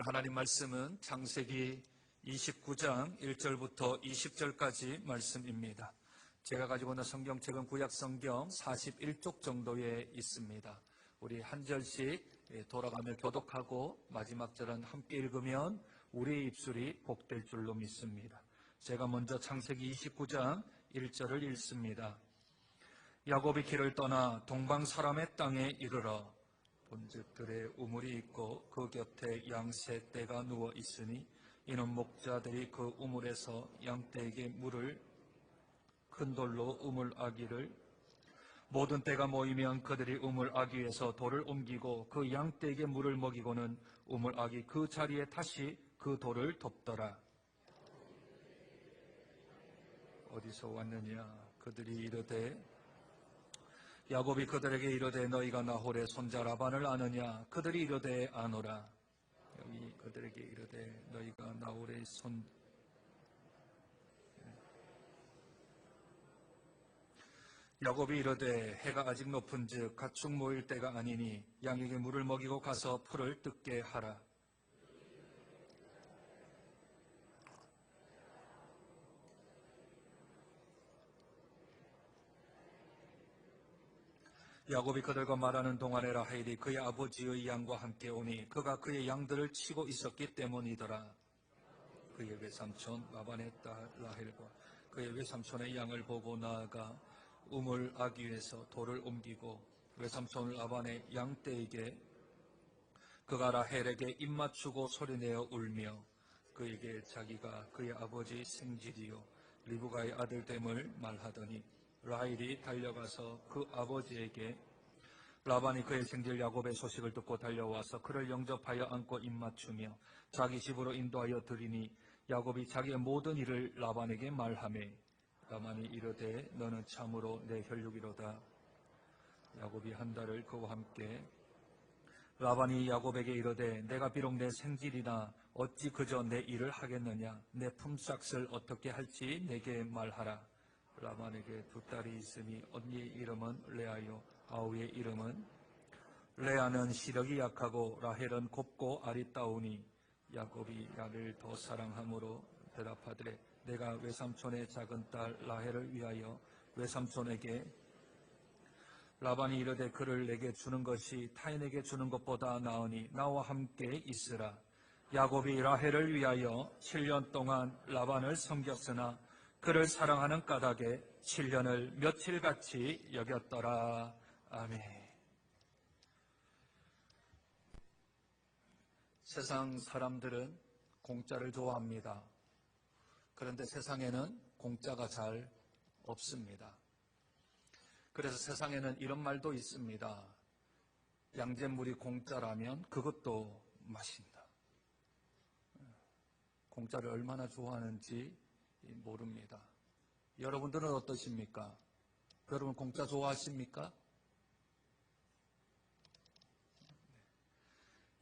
하나님 말씀은 창세기 29장 1절부터 20절까지 말씀입니다. 제가 가지고 있는 성경책은 구약 성경 41쪽 정도에 있습니다. 우리 한 절씩 돌아가며 교독하고 마지막 절은 함께 읽으면 우리의 입술이 복될 줄로 믿습니다. 제가 먼저 창세기 29장 1절을 읽습니다. 야곱이 길을 떠나 동방 사람의 땅에 이르러 본즉 들에 우물이 있고 그 곁에 양세 떼가 누워 있으니 이는 목자들이 그 우물에서 양떼에게 물을 큰 돌로 우물 아기를 모든 떼가 모이면 그들이 우물 아기에서 돌을 옮기고 그 양떼에게 물을 먹이고는 우물 아기 그 자리에 다시 그 돌을 덮더라. 어디서 왔느냐? 그들이 이르되 야곱이 그들에게 이르되 너희가 나홀의 손자 라반을 아느냐? 그들이 이르되 아노라. 여기 그들에게 이르되 너희가 나홀의 손 야곱이 이르되 해가 아직 높은즉 가축 모일 때가 아니니 양에게 물을 먹이고 가서 풀을 뜯게 하라. 야곱이 그들과 말하는 동안에 라헬이 그의 아버지의 양과 함께 오니 그가 그의 양들을 치고 있었기 때문이더라. 그의 외삼촌 라반의 딸 라헬과 그의 외삼촌의 양을 보고 나아가 우물 아기에서 돌을 옮기고 외삼촌 라반의 양떼에게 그가 라헬에게 입맞추고 소리내어 울며 그에게 자기가 그의 아버지 생질이요 리브가의 아들됨을 말하더니 라헬이 달려가서 그 아버지에게 라반이 그의 생질 야곱의 소식을 듣고 달려와서 그를 영접하여 안고 입맞추며 자기 집으로 인도하여 드리니 야곱이 자기의 모든 일을 라반에게 말하매 라반이 이르되 너는 참으로 내 혈육이로다. 야곱이 한 달을 그와 함께 라반이 야곱에게 이르되 내가 비록 내 생질이나 어찌 그저 내 일을 하겠느냐 내 품삯을 어떻게 할지 내게 말하라. 라반에게 두 딸이 있으니 언니의 이름은 레아요 아우의 이름은 레아는 시력이 약하고 라헬은 곱고 아리따우니 야곱이 야를 더 사랑함으로 대답하되 내가 외삼촌의 작은 딸 라헬을 위하여 외삼촌에게 라반이 이르되 그를 내게 주는 것이 타인에게 주는 것보다 나으니 나와 함께 있으라. 야곱이 라헬을 위하여 7년 동안 라반을 섬겼으나 그를 사랑하는 까닭에 7년을 며칠같이 여겼더라. 아멘. 세상 사람들은 공짜를 좋아합니다. 그런데 세상에는 공짜가 잘 없습니다. 그래서 세상에는 이런 말도 있습니다. 양잿물이 공짜라면 그것도 마신다. 공짜를 얼마나 좋아하는지 모릅니다. 여러분들은 어떠십니까? 여러분 공짜 좋아하십니까?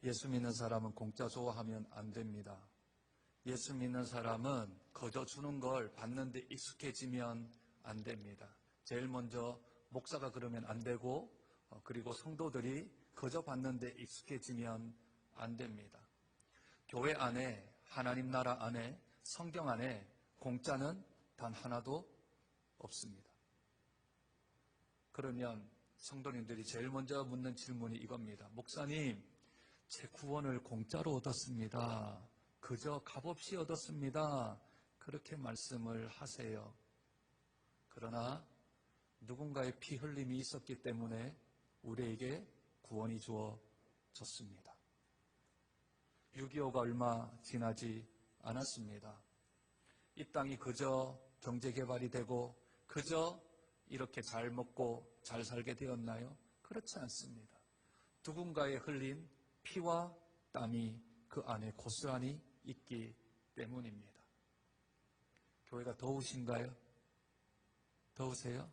예수 믿는 사람은 공짜 좋아하면 안 됩니다. 예수 믿는 사람은 거저 주는 걸 받는데 익숙해지면 안 됩니다. 제일 먼저 목사가 그러면 안 되고 그리고 성도들이 거저 받는데 익숙해지면 안 됩니다. 교회 안에 하나님 나라 안에 성경 안에 공짜는 단 하나도 없습니다. 그러면 성도님들이 제일 먼저 묻는 질문이 이겁니다. 목사님, 제 구원을 공짜로 얻었습니다. 그저 값없이 얻었습니다. 그렇게 말씀을 하세요. 그러나 누군가의 피 흘림이 있었기 때문에 우리에게 구원이 주어졌습니다. 6.25가 얼마 지나지 않았습니다. 이 땅이 그저 경제개발이 되고 그저 이렇게 잘 먹고 잘 살게 되었나요? 그렇지 않습니다. 누군가의 흘린 피와 땀이 그 안에 고스란히 있기 때문입니다. 교회가 더우신가요? 더우세요?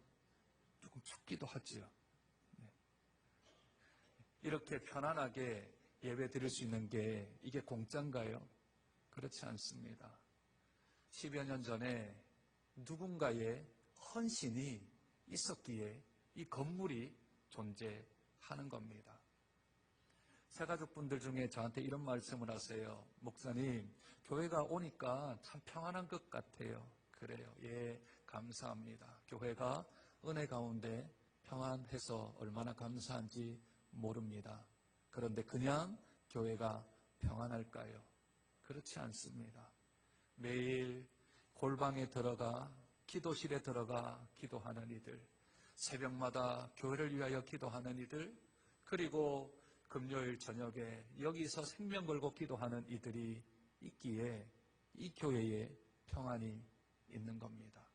조금 춥기도 하지요. 네. 이렇게 편안하게 예배 드릴 수 있는 게 이게 공짜인가요? 그렇지 않습니다. 10여 년 전에 누군가의 헌신이 있었기에 이 건물이 존재하는 겁니다. 새가족분들 중에 저한테 이런 말씀을 하세요. 목사님, 교회가 오니까 참 평안한 것 같아요. 그래요. 예, 감사합니다. 교회가 은혜 가운데 평안해서 얼마나 감사한지 모릅니다. 그런데 그냥 교회가 평안할까요? 그렇지 않습니다. 매일 골방에 들어가, 기도실에 들어가 기도하는 이들, 새벽마다 교회를 위하여 기도하는 이들, 그리고 금요일 저녁에 여기서 생명 걸고 기도하는 이들이 있기에 이 교회에 평안이 있는 겁니다.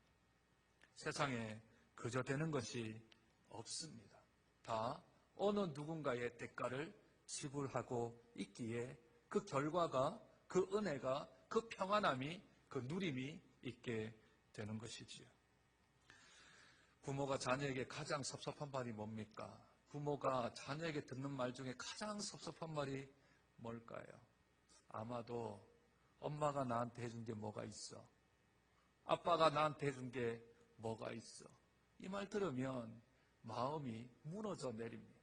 세상에 그저 되는 것이 없습니다. 다 어느 누군가의 대가를 지불하고 있기에 그 결과가, 그 은혜가, 그 평안함이, 그 누림이 있게 되는 것이지요. 부모가 자녀에게 가장 섭섭한 말이 뭡니까? 부모가 자녀에게 듣는 말 중에 가장 섭섭한 말이 뭘까요? 아마도 엄마가 나한테 해준 게 뭐가 있어? 아빠가 나한테 해준 게 뭐가 있어? 이 말 들으면 마음이 무너져 내립니다.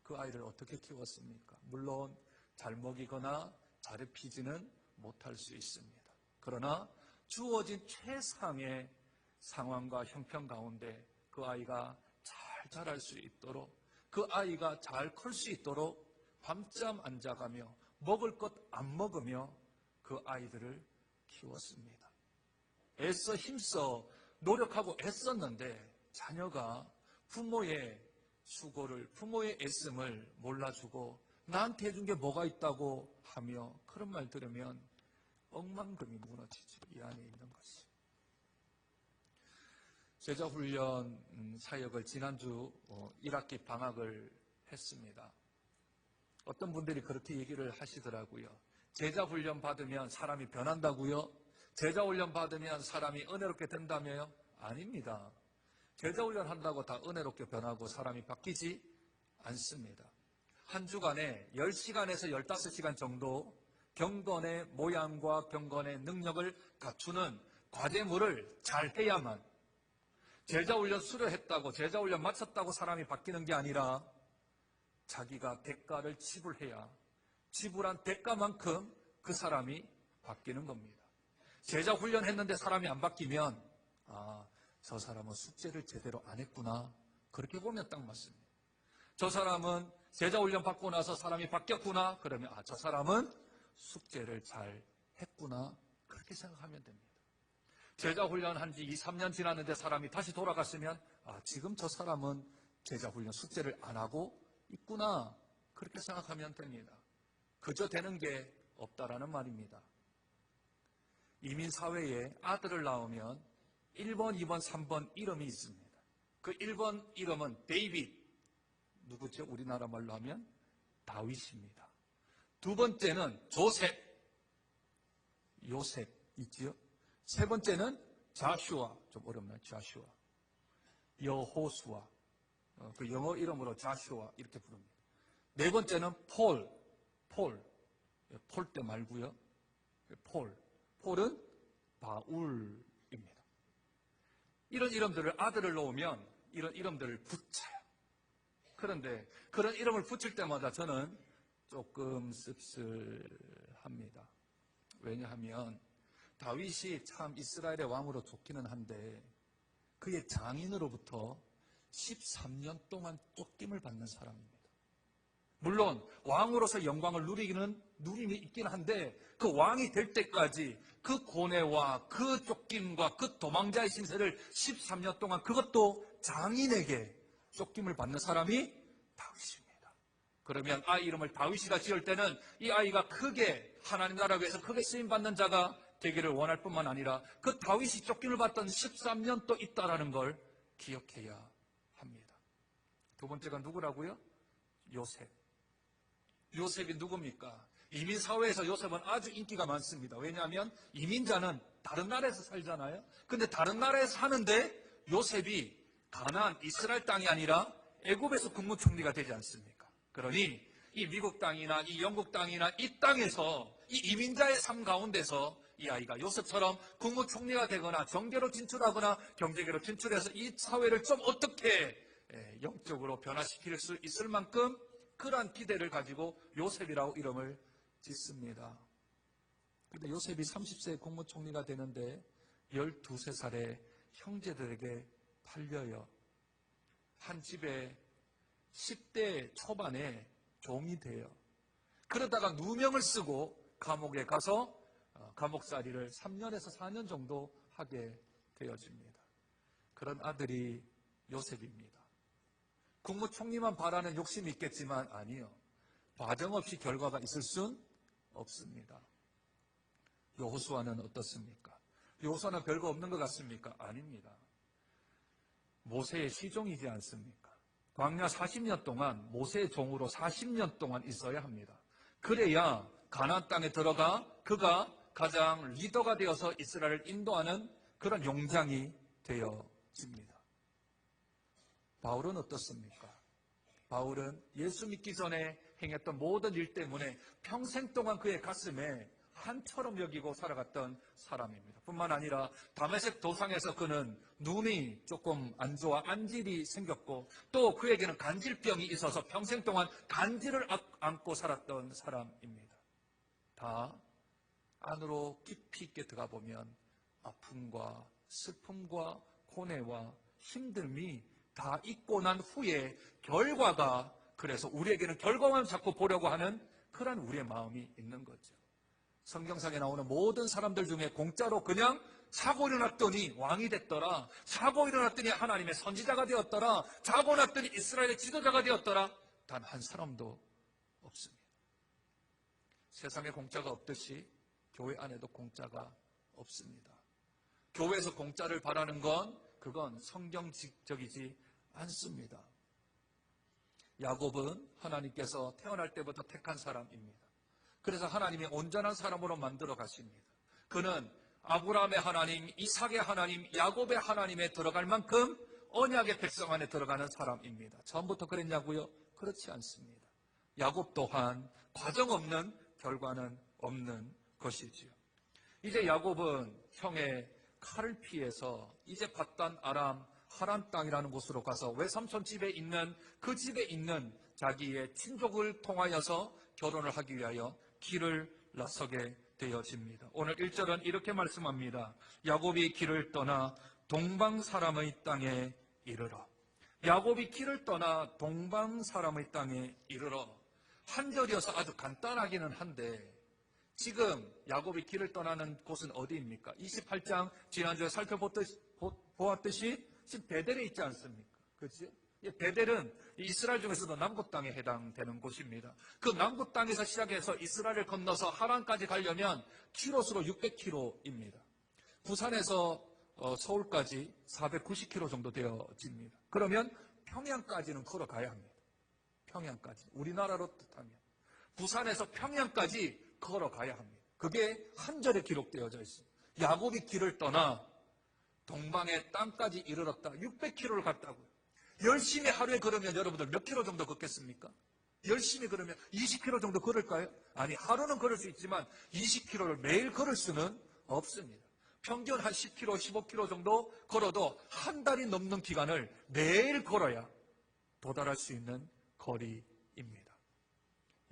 그 아이를 어떻게 키웠습니까? 물론 잘 먹이거나 잘 피지는 못할 수 있습니다. 그러나 주어진 최상의 상황과 형편 가운데 그 아이가 잘 자랄 수 있도록, 그 아이가 잘 클 수 있도록 밤잠 안 자가며 먹을 것 안 먹으며 그 아이들을 키웠습니다. 애써 힘써 노력하고 애썼는데 자녀가 부모의 수고를, 부모의 애씀을 몰라주고 나한테 해준 게 뭐가 있다고 하며 그런 말 들으면 억만금이 무너지죠. 이 안에 있는 것이. 제자훈련 사역을 지난주 1학기 방학을 했습니다. 어떤 분들이 그렇게 얘기를 하시더라고요. 제자훈련 받으면 사람이 변한다고요? 제자훈련 받으면 사람이 은혜롭게 된다며요? 아닙니다. 제자훈련 한다고 다 은혜롭게 변하고 사람이 바뀌지 않습니다. 한 주간에 10시간에서 15시간 정도 경건의 모양과 경건의 능력을 갖추는 과제물을 잘 해야만, 제자훈련 수료했다고, 제자훈련 마쳤다고 사람이 바뀌는 게 아니라 자기가 대가를 지불해야 지불한 대가만큼 그 사람이 바뀌는 겁니다. 제자훈련 했는데 사람이 안 바뀌면 저 사람은 숙제를 제대로 안 했구나, 그렇게 보면 딱 맞습니다. 저 사람은 제자훈련 받고 나서 사람이 바뀌었구나, 그러면 저 사람은 숙제를 잘 했구나, 그렇게 생각하면 됩니다. 제자훈련 한 지 2, 3년 지났는데 사람이 다시 돌아갔으면 지금 저 사람은 제자훈련 숙제를 안 하고 있구나, 그렇게 생각하면 됩니다. 그저 되는 게 없다라는 말입니다. 이민사회에 아들을 낳으면 1번, 2번, 3번 이름이 있습니다. 그 1번 이름은 데이빗, 누구죠? 우리나라 말로 하면 다윗입니다. 두 번째는 조셉, 요셉 있지요? 세 번째는 자슈아, 좀 어렵나요? 자슈아, 여호수아, 그 영어 이름으로 자슈아 이렇게 부릅니다. 네 번째는 폴 때 말고요. 폴은 바울입니다. 이런 이름들을 아들을 놓으면 이런 이름들을 붙여요. 그런데 그런 이름을 붙일 때마다 저는 조금 씁쓸합니다. 왜냐하면 다윗이 참 이스라엘의 왕으로 좋기는 한데 그의 장인으로부터 13년 동안 쫓김을 받는 사람입니다. 물론 왕으로서 영광을 누림이 있긴 한데 그 왕이 될 때까지 그 고뇌와 그 쫓김과 그 도망자의 신세를 13년 동안, 그것도 장인에게 쫓김을 받는 사람이 다윗입니다. 그러면 아이 이름을 다윗이라 지을 때는 이 아이가 크게 하나님 나라 위해서 크게 쓰임받는 자가 되기를 원할 뿐만 아니라 그 다윗이 쫓김을 받던 13년 또 있다라는 걸 기억해야 합니다. 두 번째가 누구라고요? 요셉이 누굽니까? 이민사회에서 요셉은 아주 인기가 많습니다. 왜냐하면 이민자는 다른 나라에서 살잖아요. 근데 다른 나라에서 사는데 요셉이 가나안 이스라엘 땅이 아니라 애굽에서 국무총리가 되지 않습니까? 그러니 이 미국 땅이나 이 영국 땅이나 이 땅에서 이 이민자의 삶 가운데서 이 아이가 요셉처럼 국무총리가 되거나 정계로 진출하거나 경제계로 진출해서 이 사회를 좀 어떻게 영적으로 변화시킬 수 있을 만큼 그러한 기대를 가지고 요셉이라고 이름을 짓습니다. 그런데 요셉이 30세 국무총리가 되는데 12살에 형제들에게 팔려요. 한 집에 10대 초반에 종이 돼요. 그러다가 누명을 쓰고 감옥에 가서 감옥살이를 3년에서 4년 정도 하게 되어집니다. 그런 아들이 요셉입니다. 국무총리만 바라는 욕심이 있겠지만 아니요. 과정 없이 결과가 있을 순 없습니다. 여호수아는 어떻습니까? 여호수아는 별거 없는 것 같습니까? 아닙니다. 모세의 시종이지 않습니까? 광야 40년 동안 모세의 종으로 40년 동안 있어야 합니다. 그래야 가나안 땅에 들어가 그가 가장 리더가 되어서 이스라엘을 인도하는 그런 용장이 되어집니다. 바울은 어떻습니까? 바울은 예수 믿기 전에 행했던 모든 일 때문에 평생 동안 그의 가슴에 한처럼 여기고 살아갔던 사람입니다. 뿐만 아니라 다메섹 도상에서 그는 눈이 조금 안 좋아 안질이 생겼고 또 그에게는 간질병이 있어서 평생 동안 간질을 안고 살았던 사람입니다. 다 안으로 깊이 있게 들어가 보면 아픔과 슬픔과 고뇌와 힘듦이 다 있고 난 후에 결과가 그래서 우리에게는 결과만 자꾸 보려고 하는 그런 우리의 마음이 있는 거죠. 성경상에 나오는 모든 사람들 중에 공짜로 그냥 사고 일어났더니 왕이 됐더라. 사고 일어났더니 하나님의 선지자가 되었더라. 사고 났더니 이스라엘의 지도자가 되었더라. 단 한 사람도 없습니다. 세상에 공짜가 없듯이 교회 안에도 공짜가 없습니다. 교회에서 공짜를 바라는 건 그건 성경적이지 않습니다. 야곱은 하나님께서 태어날 때부터 택한 사람입니다. 그래서 하나님이 온전한 사람으로 만들어 가십니다. 그는 아브라함의 하나님, 이삭의 하나님, 야곱의 하나님에 들어갈 만큼 언약의 백성 안에 들어가는 사람입니다. 처음부터 그랬냐고요? 그렇지 않습니다. 야곱 또한 과정 없는 결과는 없는 것이지요. 이제 야곱은 형의 칼을 피해서 이제 밧단 아람 하란 땅이라는 곳으로 가서 외삼촌 집에 있는 그 집에 있는 자기의 친족을 통하여서 결혼을 하기 위하여 길을 나서게 되어집니다. 오늘 1절은 이렇게 말씀합니다. 야곱이 길을 떠나 동방 사람의 땅에 이르러. 야곱이 길을 떠나 동방 사람의 땅에 이르러. 한 절이어서 아주 간단하기는 한데 지금 야곱이 길을 떠나는 곳은 어디입니까? 28장 지난주에 살펴보았듯이 지금 베델에 있지 않습니까? 그렇죠? 베델은 이스라엘 중에서도 남부 땅에 해당되는 곳입니다. 그 남부 땅에서 시작해서 이스라엘을 건너서 하란까지 가려면 키로수로 600km입니다. 부산에서 서울까지 490km 정도 되어집니다. 그러면 평양까지는 걸어가야 합니다. 평양까지. 우리나라로 뜻하면. 부산에서 평양까지 걸어가야 합니다. 그게 한 절에 기록되어져 있습니다. 야곱이 길을 떠나 동방의 땅까지 이르렀다. 600km를 갔다고요. 열심히 하루에 걸으면 여러분들 몇 킬로 정도 걷겠습니까? 열심히 걸으면 20km 정도 걸을까요? 아니, 하루는 걸을 수 있지만 20km를 매일 걸을 수는 없습니다. 평균 한 10km, 15km 정도 걸어도 한 달이 넘는 기간을 매일 걸어야 도달할 수 있는 거리입니다.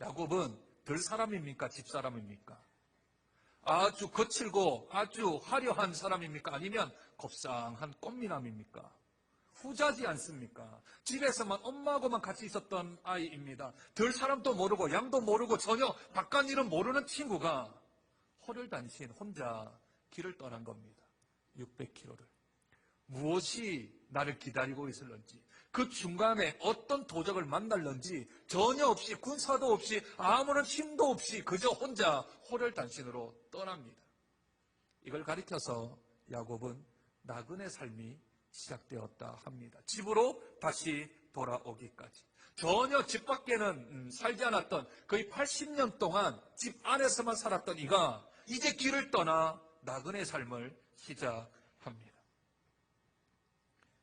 야곱은 들사람입니까? 집사람입니까? 아주 거칠고 아주 화려한 사람입니까? 아니면 곱상한 꽃미남입니까? 후자지 않습니까? 집에서만 엄마하고만 같이 있었던 아이입니다. 들 사람도 모르고 양도 모르고 전혀 바깥 일은 모르는 친구가 홀을단신 혼자 길을 떠난 겁니다. 600km를. 무엇이 나를 기다리고 있을런지, 그 중간에 어떤 도적을 만날런지 전혀 없이, 군사도 없이, 아무런 힘도 없이 그저 혼자 홀혈단신으로 떠납니다. 이걸 가리켜서 야곱은 나그네 삶이 시작되었다 합니다. 집으로 다시 돌아오기까지. 전혀 집 밖에는 살지 않았던 거의 80년 동안 집 안에서만 살았던 이가 이제 길을 떠나 나그네 삶을 시작합니다.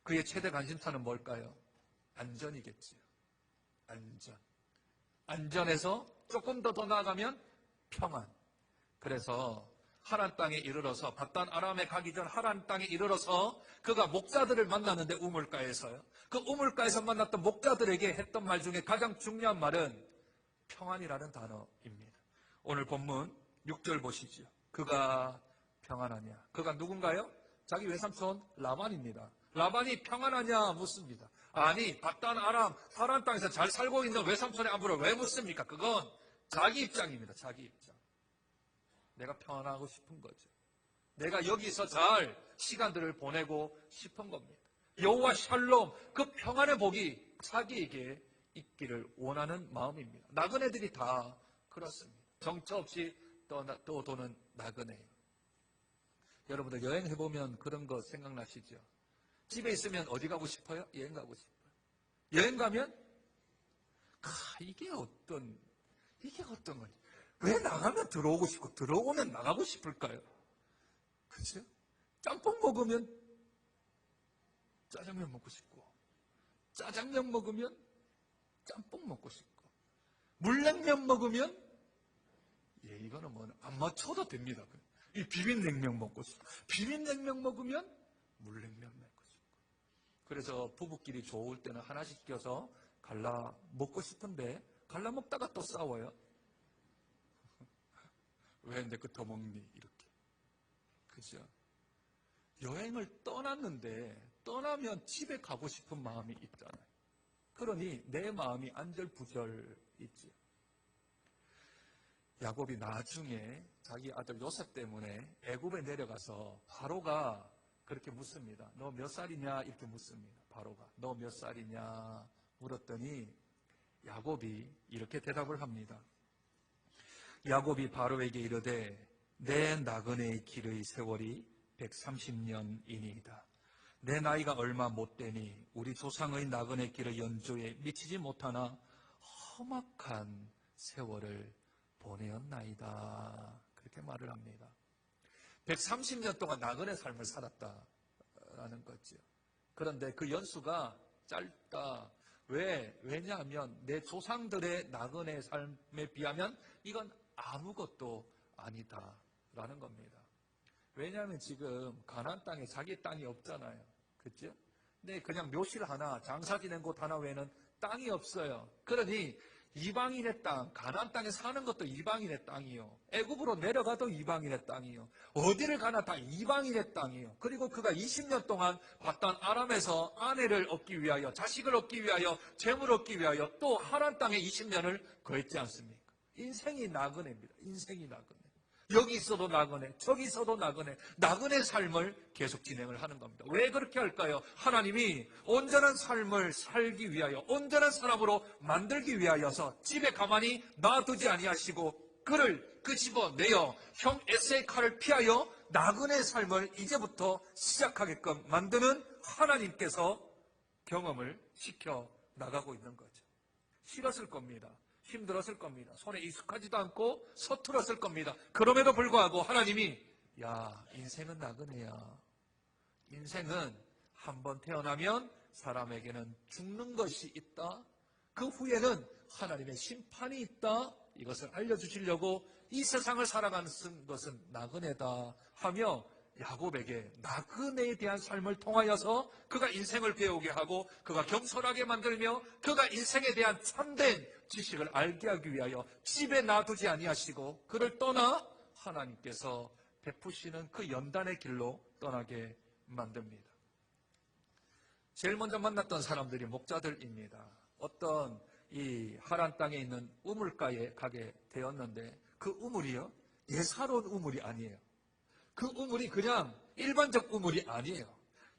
그의 최대 관심사는 뭘까요? 안전이겠지요. 안전. 안전에서 조금 더 나아가면 평안. 그래서 하란 땅에 이르러서 바단 아람에 가기 전 하란 땅에 이르러서 그가 목자들을 만났는데 우물가에서요. 그 우물가에서 만났던 목자들에게 했던 말 중에 가장 중요한 말은 평안이라는 단어입니다. 오늘 본문 6절 보시죠. 그가 평안하냐? 그가 누군가요? 자기 외삼촌 라반입니다. 라반이 평안하냐 묻습니다. 아니, 바단 아람 하란 땅에서 잘 살고 있는 외삼촌의 안부를 왜 묻습니까? 그건 자기 입장입니다. 자기 입장. 내가 평안하고 싶은 거죠. 내가 여기서 잘 시간들을 보내고 싶은 겁니다. 여호와 샬롬, 그 평안의 복이 자기에게 있기를 원하는 마음입니다. 나그네들이 다 그렇습니다. 정처 없이 또 도는 나그네예요. 여러분들 여행해보면 그런 거 생각나시죠? 집에 있으면 어디 가고 싶어요? 여행 가고 싶어요. 여행 가면 이게 어떤 건지. 왜 나가면 들어오고 싶고 들어오면 나가고 싶을까요? 그죠? 짬뽕 먹으면 짜장면 먹고 싶고 짜장면 먹으면 짬뽕 먹고 싶고 물냉면 먹으면 이거는 뭐 안 맞춰도 됩니다. 이 비빔냉면 먹고 싶고 비빔냉면 먹으면 물냉면 먹고 싶고 그래서 부부끼리 좋을 때는 하나씩 시켜서 갈라 먹고 싶은데 갈라 먹다가 또 싸워요. 왜 내 거 더 먹니? 이렇게. 그죠? 여행을 떠났는데 떠나면 집에 가고 싶은 마음이 있잖아요. 그러니 내 마음이 안절부절이지. 야곱이 나중에 자기 아들 요셉 때문에 애굽에 내려가서 바로가 그렇게 묻습니다. 너 몇 살이냐? 이렇게 묻습니다. 바로가 너 몇 살이냐? 물었더니 야곱이 이렇게 대답을 합니다. 야곱이 바로에게 이르되 내 나그네의 길의 세월이 130년이니이다. 내 나이가 얼마 못되니 우리 조상의 나그네 길의 연조에 미치지 못하나 험악한 세월을 보내었나이다. 그렇게 말을 합니다. 130년 동안 나그네 삶을 살았다라는 거죠. 그런데 그 연수가 짧다. 왜냐하면 내 조상들의 나그네 삶에 비하면 이건 아무것도 아니다라는 겁니다. 왜냐하면 지금 가나안 땅에 자기 땅이 없잖아요. 그렇죠? 근데 그냥 묘실 하나, 장사 지낸 곳 하나 외에는 땅이 없어요. 그러니 이방인의 땅, 가나안 땅에 사는 것도 이방인의 땅이요. 애굽으로 내려가도 이방인의 땅이요. 어디를 가나 다 이방인의 땅이요. 그리고 그가 20년 동안 바단 아람에서 아내를 얻기 위하여, 자식을 얻기 위하여, 재물을 얻기 위하여 또 하란 땅에 20년을 거했지 않습니까? 인생이 나그네입니다. 인생이 나그네. 여기 있어도 나그네, 저기 있어도 나그네, 나그네 삶을 계속 진행을 하는 겁니다. 왜 그렇게 할까요? 하나님이 온전한 삶을 살기 위하여, 온전한 사람으로 만들기 위하여서 집에 가만히 놔두지 아니하시고 그를 끄집어내어 형 에세의 칼을 피하여 나그네 삶을 이제부터 시작하게끔 만드는 하나님께서 경험을 시켜 나가고 있는 거죠. 싫었을 겁니다. 힘들었을 겁니다. 손에 익숙하지도 않고 서툴었을 겁니다. 그럼에도 불구하고 하나님이 인생은 나그네야. 인생은 한 번 태어나면 사람에게는 죽는 것이 있다. 그 후에는 하나님의 심판이 있다. 이것을 알려주시려고 이 세상을 살아가는 것은 나그네다 하며 야곱에게 나그네에 대한 삶을 통하여서 그가 인생을 배우게 하고 그가 겸손하게 만들며 그가 인생에 대한 참된 지식을 알게 하기 위하여 집에 놔두지 아니하시고 그를 떠나 하나님께서 베푸시는 그 연단의 길로 떠나게 만듭니다. 제일 먼저 만났던 사람들이 목자들입니다. 어떤 이 하란 땅에 있는 우물가에 가게 되었는데 그 우물이요, 예사로운 우물이 아니에요. 그 우물이 그냥 일반적 우물이 아니에요.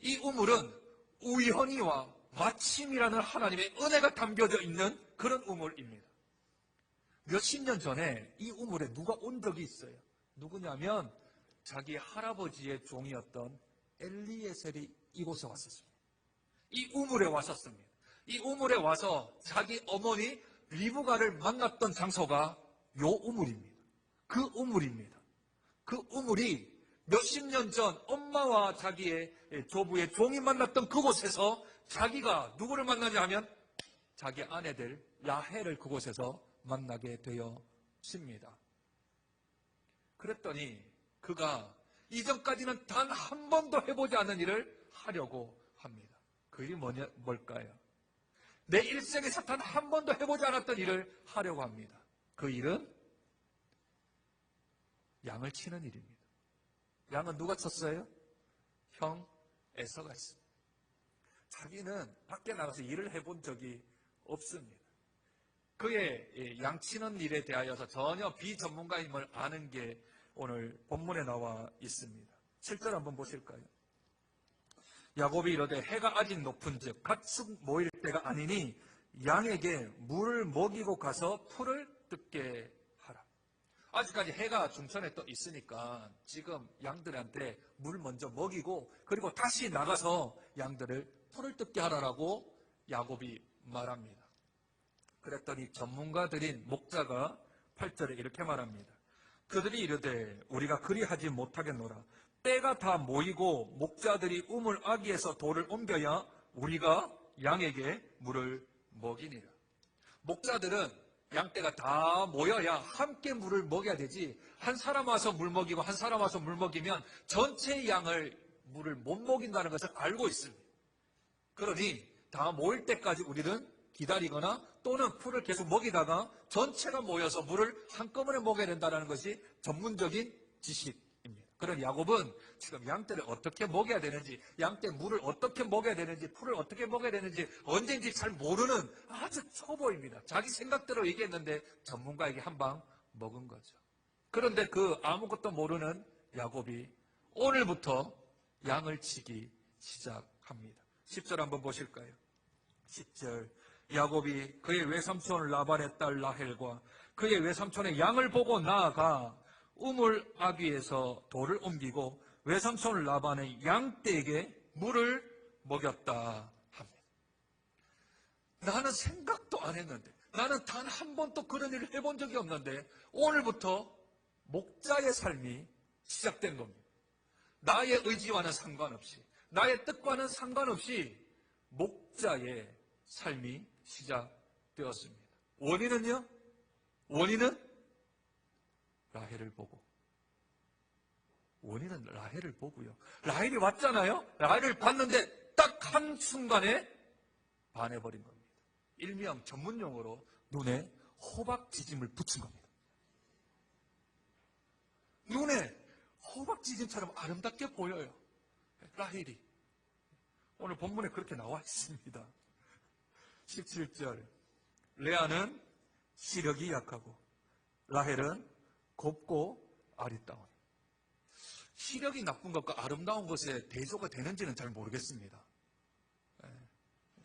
이 우물은 우연히와 마침이라는 하나님의 은혜가 담겨져 있는 그런 우물입니다. 몇십 년 전에 이 우물에 누가 온 적이 있어요. 누구냐면 자기 할아버지의 종이었던 엘리에셀이 이곳에 왔었습니다. 이 우물에 왔었습니다. 이 우물에 와서 자기 어머니 리브가를 만났던 장소가 요 우물입니다. 그 우물입니다. 그 우물이 몇십 년 전 엄마와 자기의 조부의 종이 만났던 그곳에서 자기가 누구를 만나냐 하면 자기 아내들 라헬을 그곳에서 만나게 되었습니다. 그랬더니 그가 이전까지는 단 한 번도 해보지 않은 일을 하려고 합니다. 그 일이 뭘까요? 내 일생에서 단 한 번도 해보지 않았던 일을 하려고 합니다. 그 일은 양을 치는 일입니다. 양은 누가 쳤어요? 형 에서가 했습니다. 자기는 밖에 나가서 일을 해본 적이 없습니다. 그의 양 치는 일에 대하여서 전혀 비전문가임을 아는 게 오늘 본문에 나와 있습니다. 7절 한번 보실까요? 야곱이 이르되 해가 아직 높은즉 가축 모일 때가 아니니 양에게 물을 먹이고 가서 풀을 뜯게 하라. 아직까지 해가 중천에 떠 있으니까 지금 양들한테 물 먼저 먹이고 그리고 다시 나가서 양들을 풀을 뜯게 하라라고 야곱이 말합니다. 그랬더니 전문가들인 목자가 8절에 이렇게 말합니다. 그들이 이르되 우리가 그리하지 못하겠노라. 때가 다 모이고 목자들이 우물 아기에서 돌을 옮겨야 우리가 양에게 물을 먹이니라. 목자들은 양떼가 다 모여야 함께 물을 먹여야 되지, 한 사람 와서 물 먹이고 한 사람 와서 물 먹이면 전체 양을 물을 못 먹인다는 것을 알고 있습니다. 그러니 다 모일 때까지 우리는 기다리거나 또는 풀을 계속 먹이다가 전체가 모여서 물을 한꺼번에 먹여야 된다는 것이 전문적인 지식입니다. 그런 야곱은 지금 양떼를 어떻게 먹여야 되는지, 양떼 물을 어떻게 먹여야 되는지, 풀을 어떻게 먹여야 되는지 언제인지 잘 모르는 아주 초보입니다. 자기 생각대로 얘기했는데 전문가에게 한 방 먹은 거죠. 그런데 그 아무것도 모르는 야곱이 오늘부터 양을 치기 시작합니다. 10절 한번 보실까요? 10절 야곱이 그의 외삼촌 라반의 딸 라헬과 그의 외삼촌의 양을 보고 나아가 우물 아귀에서 돌을 옮기고 외삼촌 라반의 양떼에게 물을 먹였다 합니다. 나는 생각도 안 했는데, 나는 단 한 번도 그런 일을 해본 적이 없는데 오늘부터 목자의 삶이 시작된 겁니다. 나의 의지와는 상관없이, 나의 뜻과는 상관없이 목자의 삶이 시작되었습니다. 원인은요? 원인은 라헬을 보고. 원인은 라헬을 보고요. 라헬이 왔잖아요. 라헬을 봤는데 딱 한순간에 반해버린 겁니다. 일명 전문용어로 눈에 호박지짐을 붙인 겁니다. 눈에 호박지짐처럼 아름답게 보여요. 라헬이. 오늘 본문에 그렇게 나와 있습니다. 17절 레아는 시력이 약하고 라헬은 곱고 아리따운. 시력이 나쁜 것과 아름다운 것에 대조가 되는지는 잘 모르겠습니다.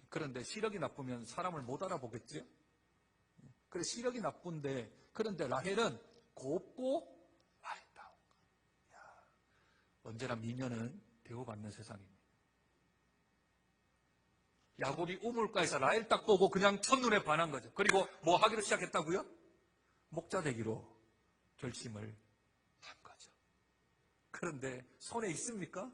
그런데 시력이 나쁘면 사람을 못 알아보겠죠? 그래 시력이 나쁜데 그런데 라헬은 곱고 아리따운. 언제나 미녀는 대우받는 세상입니다. 야곱이 우물가에서 라헬 딱 보고 그냥 첫눈에 반한 거죠. 그리고 뭐 하기로 시작했다고요? 목자 되기로 결심을 한 거죠. 그런데 손에 있습니까?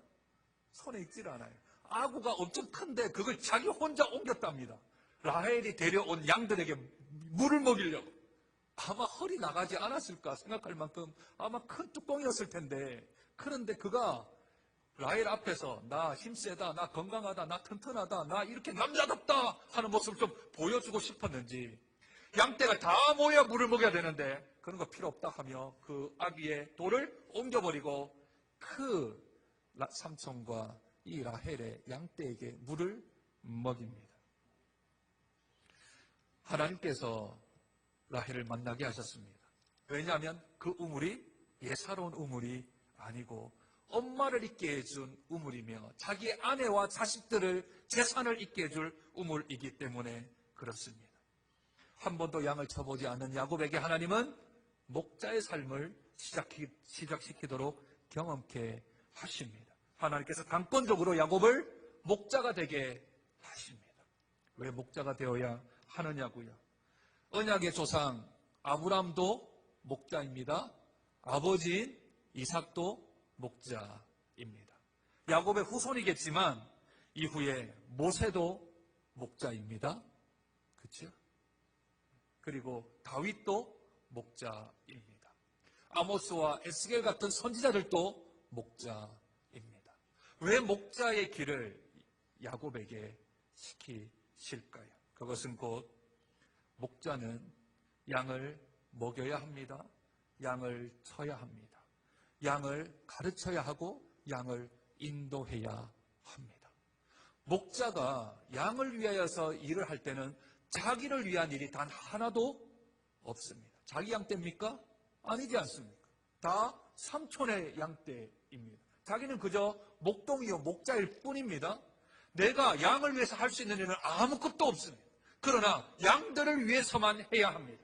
손에 있질 않아요. 아구가 엄청 큰데 그걸 자기 혼자 옮겼답니다. 라헬이 데려온 양들에게 물을 먹이려고. 아마 허리 나가지 않았을까 생각할 만큼 아마 큰 뚜껑이었을 텐데, 그런데 그가 라헬 앞에서 나 힘세다, 나 건강하다, 나 튼튼하다, 나 이렇게 남자답다 하는 모습을 좀 보여주고 싶었는지, 양떼가 다 모여 물을 먹여야 되는데 그런 거 필요 없다 하며 그 아기의 돌을 옮겨버리고 그 삼촌과 이 라헬의 양떼에게 물을 먹입니다. 하나님께서 라헬을 만나게 하셨습니다. 왜냐하면 그 우물이 예사로운 우물이 아니고 엄마를 있게 해준 우물이며 자기의 아내와 자식들을 재산을 있게 해줄 우물이기 때문에 그렇습니다. 한 번도 양을 쳐보지 않은 야곱에게 하나님은 목자의 삶을 시작시키도록 경험케 하십니다. 하나님께서 강권적으로 야곱을 목자가 되게 하십니다. 왜 목자가 되어야 하느냐고요? 언약의 조상 아브람도 목자입니다. 아버지인 이삭도 목자입니다. 야곱의 후손이겠지만 이후에 모세도 목자입니다. 그렇죠? 그리고 다윗도 목자입니다. 아모스와 에스겔 같은 선지자들도 목자입니다. 왜 목자의 길을 야곱에게 시키실까요? 그것은 곧 목자는 양을 먹여야 합니다. 양을 쳐야 합니다. 양을 가르쳐야 하고 양을 인도해야 합니다. 목자가 양을 위하여서 일을 할 때는 자기를 위한 일이 단 하나도 없습니다. 자기 양떼입니까? 아니지 않습니까? 다 삼촌의 양떼입니다. 자기는 그저 목동이요 목자일 뿐입니다. 내가 양을 위해서 할 수 있는 일은 아무것도 없습니다. 그러나 양들을 위해서만 해야 합니다.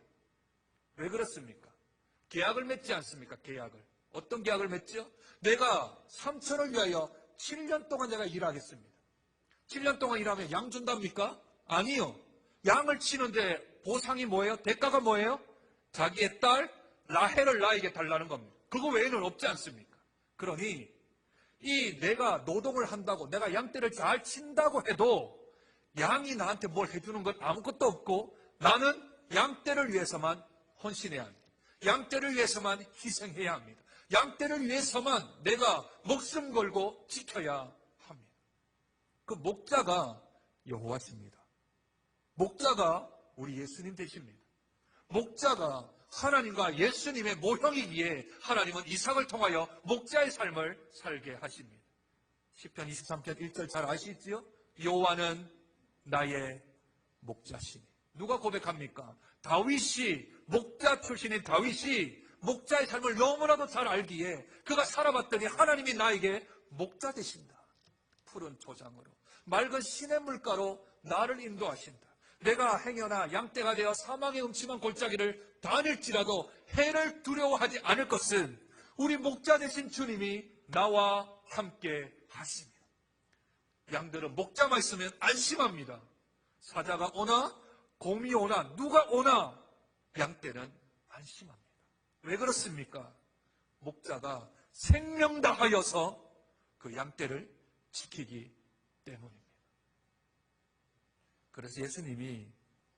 왜 그렇습니까? 계약을 맺지 않습니까? 계약을. 어떤 계약을 맺죠? 내가 삼촌을 위하여 7년 동안 내가 일하겠습니다. 7년 동안 일하면 양 준답니까? 아니요. 양을 치는데 보상이 뭐예요? 대가가 뭐예요? 자기의 딸 라헬을 나에게 달라는 겁니다. 그거 외에는 없지 않습니까? 그러니 내가 노동을 한다고 내가 양떼를 잘 친다고 해도 양이 나한테 뭘 해주는 건 아무것도 없고 나는 양떼를 위해서만 헌신해야 합니다. 양떼를 위해서만 희생해야 합니다. 양떼를 위해서만 내가 목숨 걸고 지켜야 합니다. 그 목자가 여호와십니다. 목자가 우리 예수님 되십니다. 목자가 하나님과 예수님의 모형이기에 하나님은 이삭을 통하여 목자의 삶을 살게 하십니다. 시편 23편 1절 잘 아시지요? 여호와는 나의 목자시니. 누가 고백합니까? 다윗이, 목자 출신인 다윗이 목자의 삶을 너무나도 잘 알기에 그가 살아봤더니 하나님이 나에게 목자 되신다. 푸른 초장으로 맑은 시냇물가로 나를 인도하신다. 내가 행여나 양떼가 되어 사망의 음침한 골짜기를 다닐지라도 해를 두려워하지 않을 것은 우리 목자 되신 주님이 나와 함께 하십니다. 양들은 목자만 있으면 안심합니다. 사자가 오나 곰이 오나 누가 오나 양떼는 안심합니다. 왜 그렇습니까? 목자가 생명 다하여서 그 양떼를 지키기 때문입니다. 그래서 예수님이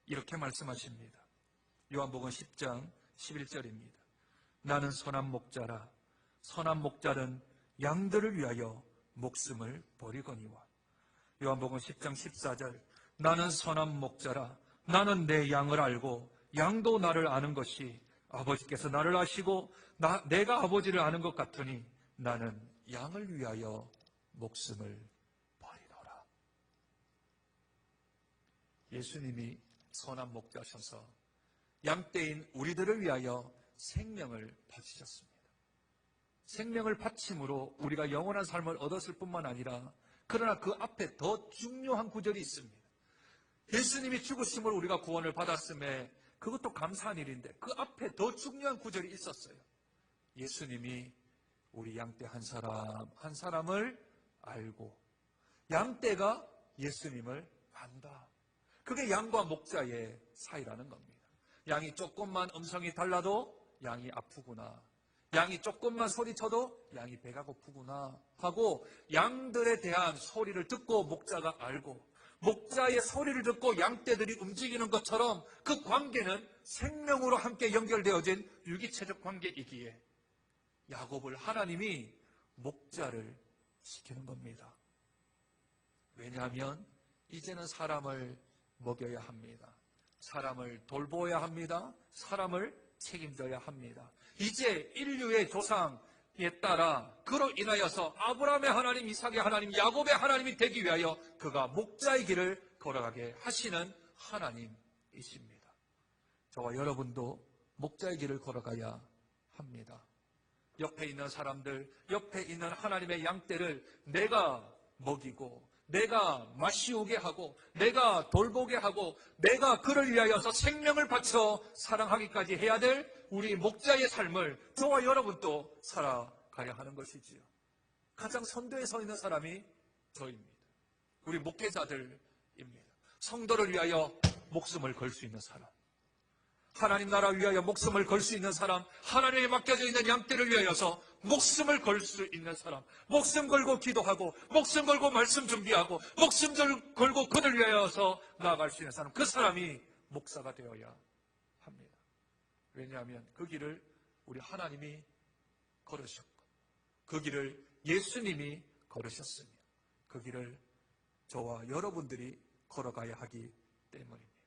이렇게 말씀하십니다. 요한복음 10장 11절입니다. 나는 선한 목자라. 선한 목자는 양들을 위하여 목숨을 버리거니와. 요한복음 10장 14절. 나는 선한 목자라. 나는 내 양을 알고 양도 나를 아는 것이 아버지께서 나를 아시고 내가 아버지를 아는 것 같으니 나는 양을 위하여 목숨을 버리노라. 예수님이 선한 목자셔서 양떼인 우리들을 위하여 생명을 바치셨습니다. 생명을 바침으로 우리가 영원한 삶을 얻었을 뿐만 아니라 그러나 그 앞에 더 중요한 구절이 있습니다. 예수님이 죽으심으로 우리가 구원을 받았음에 그것도 감사한 일인데 그 앞에 더 중요한 구절이 있었어요. 예수님이 우리 양떼 한 사람 한 사람을 알고 양떼가 예수님을 안다. 그게 양과 목자의 사이라는 겁니다. 양이 조금만 음성이 달라도 양이 아프구나. 양이 조금만 소리쳐도 양이 배가 고프구나 하고 양들에 대한 소리를 듣고 목자가 알고 목자의 소리를 듣고 양떼들이 움직이는 것처럼 그 관계는 생명으로 함께 연결되어진 유기체적 관계이기에 야곱을 하나님이 목자를 시키는 겁니다. 왜냐하면 이제는 사람을 먹여야 합니다. 사람을 돌보아야 합니다. 사람을 책임져야 합니다. 이제 인류의 조상에 따라 그로 인하여서 아브라함의 하나님, 이삭의 하나님, 야곱의 하나님이 되기 위하여 그가 목자의 길을 걸어가게 하시는 하나님이십니다. 저와 여러분도 목자의 길을 걸어가야 합니다. 옆에 있는 사람들, 옆에 있는 하나님의 양떼를 내가 먹이고 내가 마시우게 하고 내가 돌보게 하고 내가 그를 위하여서 생명을 바쳐 사랑하기까지 해야 될 우리 목자의 삶을 저와 여러분도 살아가야 하는 것이지요. 가장 선두에 서 있는 사람이 저입니다. 우리 목회자들입니다. 성도를 위하여 목숨을 걸 수 있는 사람, 하나님 나라 위하여 목숨을 걸 수 있는 사람, 하나님에 맡겨져 있는 양떼를 위하여서 목숨을 걸 수 있는 사람, 목숨 걸고 기도하고 목숨 걸고 말씀 준비하고 목숨 걸고 그를 위하여서 나아갈 수 있는 사람, 그 사람이 목사가 되어야 합니다. 왜냐하면 그 길을 우리 하나님이 걸으셨고 그 길을 예수님이 걸으셨으며 그 길을 저와 여러분들이 걸어가야 하기 때문입니다.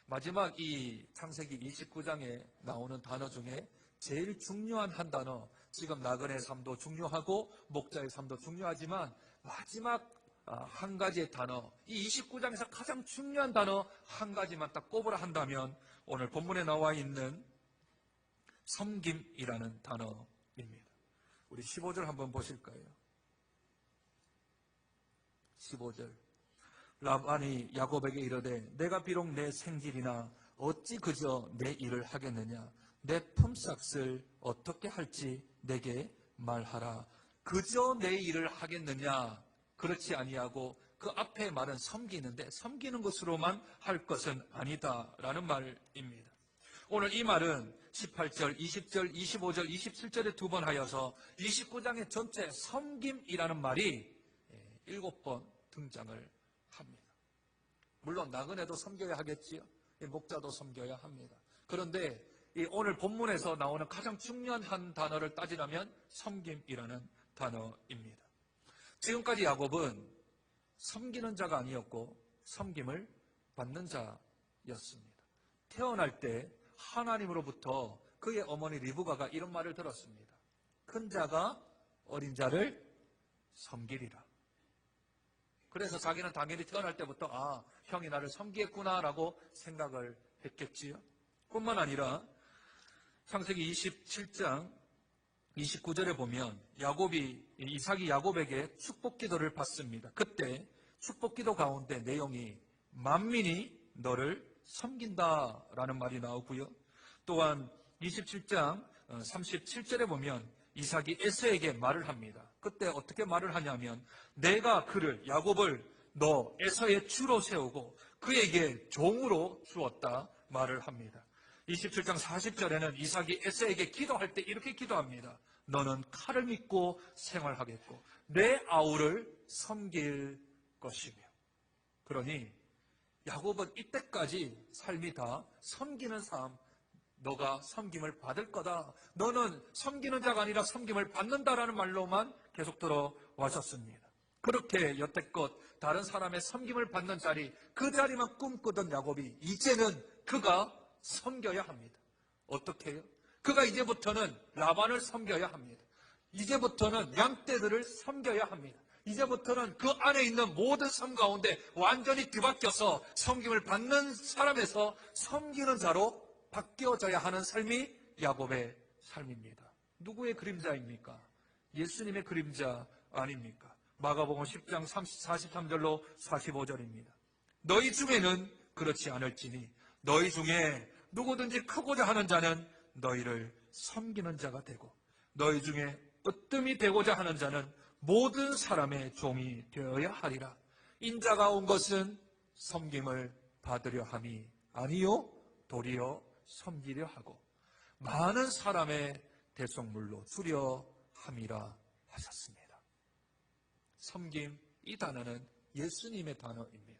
마지막 이 창세기 29장에 나오는 단어 중에 제일 중요한 한 단어, 지금 나그네의 삶도 중요하고 목자의 삶도 중요하지만 마지막 한 가지의 단어, 이 29장에서 가장 중요한 단어 한 가지만 딱 꼽으라 한다면 오늘 본문에 나와 있는 섬김이라는 단어입니다. 우리 15절 한번 보실까요? 15절. 라반이 야곱에게 이르되 내가 비록 내 생질이나 어찌 그저 내 일을 하겠느냐. 내 품삯을 어떻게 할지 내게 말하라. 그저 내 일을 하겠느냐. 그렇지 아니하고 그 앞에 말은 섬기는데 섬기는 것으로만 할 것은 아니다라는 말입니다. 오늘 이 말은 18절, 20절, 25절, 27절에 두 번 하여서 29장의 전체 섬김이라는 말이 7번 등장을 합니다. 물론 나그네도 섬겨야 하겠지요. 목자도 섬겨야 합니다. 그런데 오늘 본문에서 나오는 가장 중요한 한 단어를 따지라면 섬김이라는 단어입니다. 지금까지 야곱은 섬기는 자가 아니었고 섬김을 받는 자였습니다. 태어날 때 하나님으로부터 그의 어머니 리브가가 이런 말을 들었습니다. 큰 자가 어린 자를 섬기리라. 그래서 자기는 당연히 태어날 때부터 형이 나를 섬기겠구나라고 생각을 했겠지요. 뿐만 아니라 창세기 27장 29절에 보면 이삭이 야곱에게 축복 기도를 받습니다. 그때 축복 기도 가운데 내용이 만민이 너를 섬긴다라는 말이 나오고요. 또한 27장 37절에 보면 이삭이 에서에게 말을 합니다. 그때 어떻게 말을 하냐면 내가 그를 야곱을 너 에서의 주로 세우고 그에게 종으로 주었다 말을 합니다. 27장 40절에는 이삭이 에서에게 기도할 때 이렇게 기도합니다. 너는 칼을 믿고 생활하겠고 내 아우를 섬길 것이며. 그러니 야곱은 이때까지 삶이 다 섬기는 삶, 너가 섬김을 받을 거다. 너는 섬기는 자가 아니라 섬김을 받는다라는 말로만 계속 들어와셨습니다. 그렇게 여태껏 다른 사람의 섬김을 받는 자리, 그 자리만 꿈꾸던 야곱이 이제는 그가 섬겨야 합니다. 어떻게 해요? 그가 이제부터는 라반을 섬겨야 합니다. 이제부터는 양떼들을 섬겨야 합니다. 이제부터는 그 안에 있는 모든 삶 가운데 완전히 뒤바뀌어서 섬김을 받는 사람에서 섬기는 자로 바뀌어져야 하는 삶이 야곱의 삶입니다. 누구의 그림자입니까? 예수님의 그림자 아닙니까? 마가복음 10장 43절로 45절입니다. 너희 중에는 그렇지 않을지니 너희 중에 누구든지 크고자 하는 자는 너희를 섬기는 자가 되고 너희 중에 으뜸이 되고자 하는 자는 모든 사람의 종이 되어야 하리라. 인자가 온 것은 섬김을 받으려 함이 아니요 도리어 섬기려 하고 많은 사람의 대속물로 주려 함이라 하셨습니다. 섬김, 이 단어는 예수님의 단어입니다.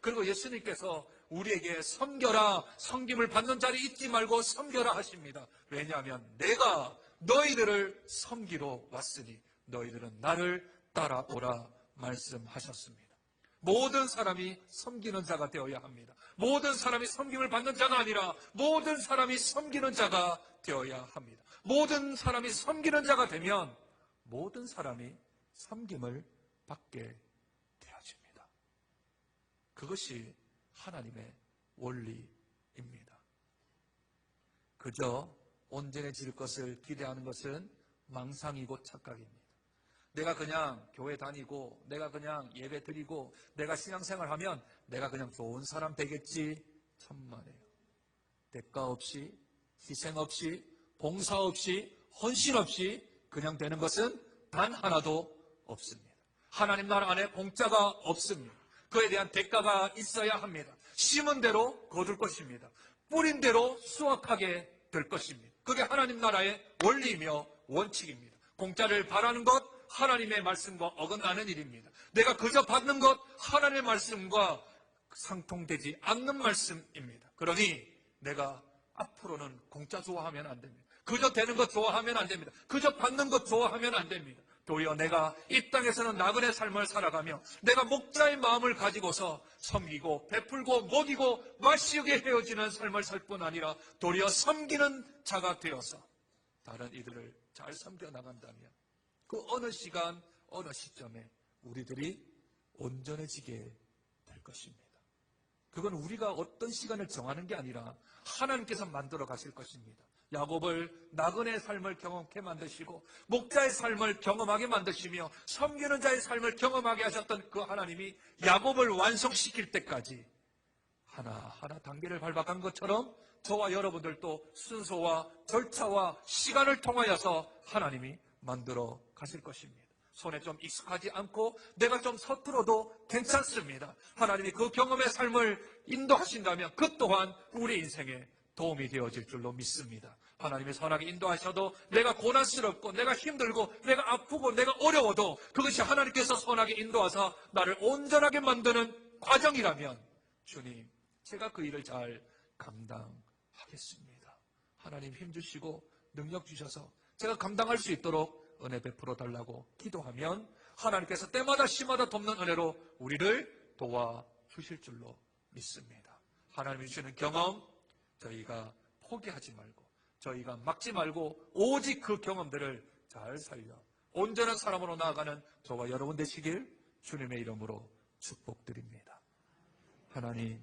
그리고 예수님께서 우리에게 섬겨라, 섬김을 받는 자리 잊지 말고 섬겨라 하십니다. 왜냐하면 내가 너희들을 섬기러 왔으니 너희들은 나를 따라오라 말씀하셨습니다. 모든 사람이 섬기는 자가 되어야 합니다. 모든 사람이 섬김을 받는 자가 아니라 모든 사람이 섬기는 자가 되어야 합니다. 모든 사람이 섬기는 자가 되면 모든 사람이 섬김을 받게 되어집니다. 그것이 하나님의 원리입니다. 그저 온전해질 것을 기대하는 것은 망상이고 착각입니다. 내가 그냥 교회 다니고 내가 그냥 예배 드리고 내가 신앙생활하면 내가 그냥 좋은 사람 되겠지. 천만에요. 대가 없이, 희생 없이, 봉사 없이, 헌신 없이 그냥 되는 것은 단 하나도 없습니다. 하나님 나라 안에 공짜가 없습니다. 그에 대한 대가가 있어야 합니다. 심은 대로 거둘 것입니다. 뿌린 대로 수확하게 될 것입니다. 그게 하나님 나라의 원리이며 원칙입니다. 공짜를 바라는 것, 하나님의 말씀과 어긋나는 일입니다. 내가 그저 받는 것, 하나님의 말씀과 상통되지 않는 말씀입니다. 그러니 내가 앞으로는 공짜 좋아하면 안 됩니다. 그저 되는 것 좋아하면 안 됩니다. 그저 받는 것 좋아하면 안 됩니다. 도리어 내가 이 땅에서는 나그네 삶을 살아가며 내가 목자의 마음을 가지고서 섬기고 베풀고 먹이고 마시게 헤어지는 삶을 살 뿐 아니라 도리어 섬기는 자가 되어서 다른 이들을 잘 섬겨 나간다면 그 어느 시간 어느 시점에 우리들이 온전해지게 될 것입니다. 그건 우리가 어떤 시간을 정하는 게 아니라 하나님께서 만들어 가실 것입니다. 야곱을 나그네의 삶을 경험케 만드시고 목자의 삶을 경험하게 만드시며 섬기는 자의 삶을 경험하게 하셨던 그 하나님이 야곱을 완성시킬 때까지 하나하나 단계를 밟아간 것처럼 저와 여러분들도 순서와 절차와 시간을 통하여서 하나님이 만들어 가실 것입니다. 손에 좀 익숙하지 않고 내가 좀 서툴어도 괜찮습니다. 하나님이 그 경험의 삶을 인도하신다면 그 또한 우리 인생에 도움이 되어질 줄로 믿습니다. 하나님이 선하게 인도하셔도 내가 고난스럽고 내가 힘들고 내가 아프고 내가 어려워도 그것이 하나님께서 선하게 인도하사 나를 온전하게 만드는 과정이라면 주님, 제가 그 일을 잘 감당하겠습니다. 하나님 힘주시고 능력 주셔서 제가 감당할 수 있도록 은혜 베풀어 달라고 기도하면 하나님께서 때마다 시마다 돕는 은혜로 우리를 도와주실 줄로 믿습니다. 하나님이 주시는 경험 저희가 포기하지 말고 저희가 막지 말고 오직 그 경험들을 잘 살려 온전한 사람으로 나아가는 저와 여러분 되시길 주님의 이름으로 축복드립니다. 하나님,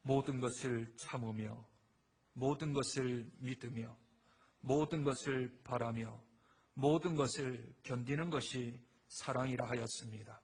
모든 것을 참으며 모든 것을 믿으며 모든 것을 바라며 모든 것을 견디는 것이 사랑이라 하였습니다.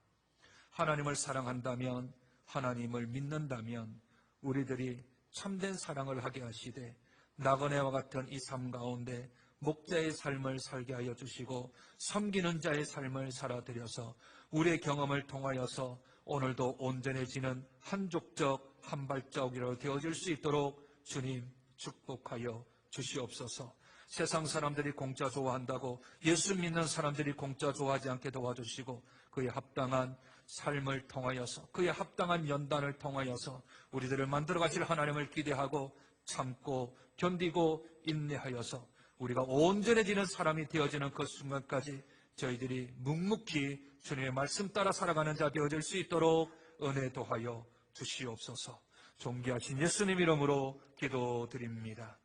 하나님을 사랑한다면 하나님을 믿는다면 우리들이 참된 사랑을 하게 하시되 나그네와 같은 이 삶 가운데 목자의 삶을 살게 하여 주시고 섬기는 자의 삶을 살아드려서 우리의 경험을 통하여서 오늘도 온전해지는 한 족적 한 발자국이라도 되어질 수 있도록 주님 축복하여 주시옵소서. 세상 사람들이 공짜 좋아한다고 예수 믿는 사람들이 공짜 좋아하지 않게 도와주시고 그에 합당한 삶을 통하여서 그에 합당한 연단을 통하여서 우리들을 만들어 가실 하나님을 기대하고 참고 견디고 인내하여서 우리가 온전해지는 사람이 되어지는 그 순간까지 저희들이 묵묵히 주님의 말씀 따라 살아가는 자 되어질 수 있도록 은혜 도하여 주시옵소서. 존귀하신 예수님 이름으로 기도드립니다.